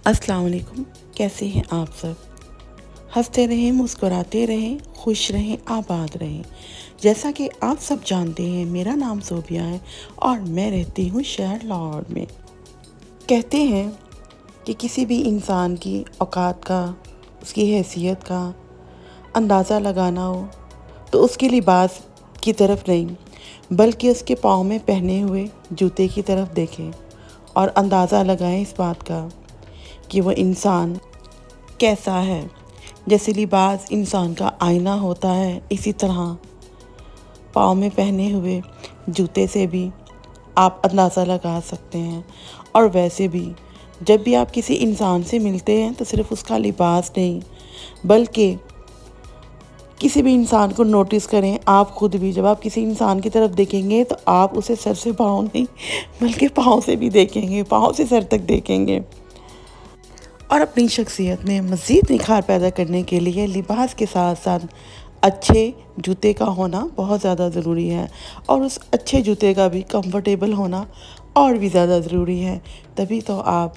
अस्सलाम वालेकुम। कैसे हैं आप सब? हंसते रहें, मुस्कुराते रहें, खुश रहें, आबाद रहें। जैसा कि आप सब जानते हैं, मेरा नाम सोबिया है और मैं रहती हूँ शहर लाहौर में। कहते हैं कि किसी भी इंसान की औकात का, उसकी हैसियत का अंदाज़ा लगाना हो तो उसके लिबास की तरफ नहीं, बल्कि उसके पाँव में पहने हुए जूते की तरफ देखें और अंदाज़ा लगाएं इस बात का कि वो इंसान कैसा है। जैसे लिबास इंसान का आईना होता है, इसी तरह पाँव में पहने हुए जूते से भी आप अंदाज़ा लगा सकते हैं। और वैसे भी जब भी आप किसी इंसान से मिलते हैं तो सिर्फ उसका लिबास नहीं, बल्कि किसी भी इंसान को नोटिस करें। आप खुद भी जब आप किसी इंसान की तरफ देखेंगे तो आप उसे सर से पाँव नहीं, बल्कि पाँव से भी देखेंगे, पाँव से सर तक देखेंगे। और अपनी शख्सियत में मज़ीद निखार पैदा करने के लिए लिबास के साथ साथ अच्छे जूते का होना बहुत ज़्यादा ज़रूरी है, और उस अच्छे जूते का भी कंफर्टेबल होना और भी ज़्यादा ज़रूरी है। तभी तो आप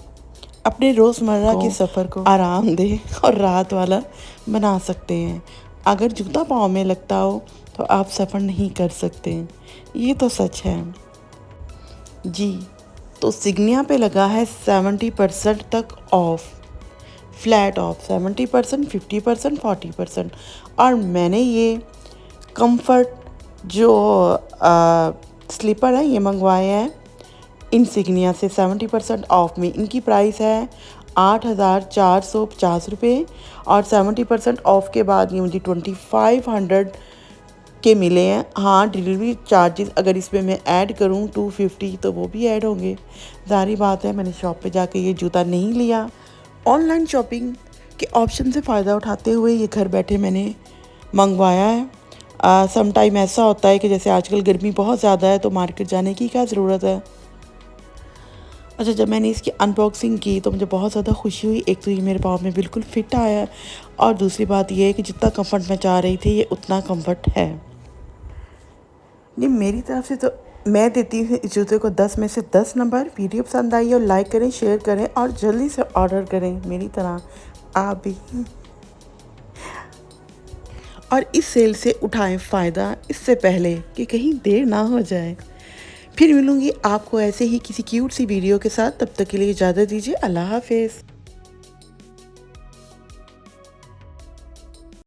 अपने रोज़मर्रा के सफ़र को आरामदेह और राहत वाला बना सकते हैं। अगर जूता पाँव में लगता हो तो आप सफ़र नहीं कर सकते, ये तो सच है जी। तो सिग्निया पे लगा है 70% तक ऑफ, फ्लैट ऑफ 70%, 50%, 40%। और मैंने ये कंफर्ट जो स्लीपर है ये मंगवाए हैं इंसिग्निया से 70% ऑफ में। इनकी प्राइस है 8,450 रुपये और 70% ऑफ के बाद ये मुझे 2500 के मिले हैं। हाँ, डिलीवरी चार्जेस अगर इसमें मैं ऐड करूँ 250 तो वो भी ऐड होंगे। ज़ाहिर बात है, मैंने शॉप पे जाके ये जूता नहीं लिया। ऑनलाइन शॉपिंग के ऑप्शन से फ़ायदा उठाते हुए ये घर बैठे मैंने मंगवाया है। सम टाइम ऐसा होता है कि जैसे आजकल गर्मी बहुत ज़्यादा है तो मार्केट जाने की क्या ज़रूरत है। अच्छा, जब मैंने इसकी अनबॉक्सिंग की तो मुझे बहुत ज़्यादा खुशी हुई। एक तो ये मेरे पाँव में बिल्कुल फिट आया है, और दूसरी बात ये है कि जितना कंफर्ट मैं चाह रही थी ये उतना कंफर्ट है। नहीं, मेरी तरफ से तो मैं देती हूँ इस जूते को 10 में से 10 नंबर। वीडियो पसंद आई और लाइक करें, शेयर करें और जल्दी से ऑर्डर करें मेरी तरह आप भी, और इस सेल से उठाएं फ़ायदा इससे पहले कि कहीं देर ना हो जाए। फिर मिलूँगी आपको ऐसे ही किसी क्यूट सी वीडियो के साथ। तब तक के लिए इजाज़त दीजिए। अल्लाह हाफ़िज़।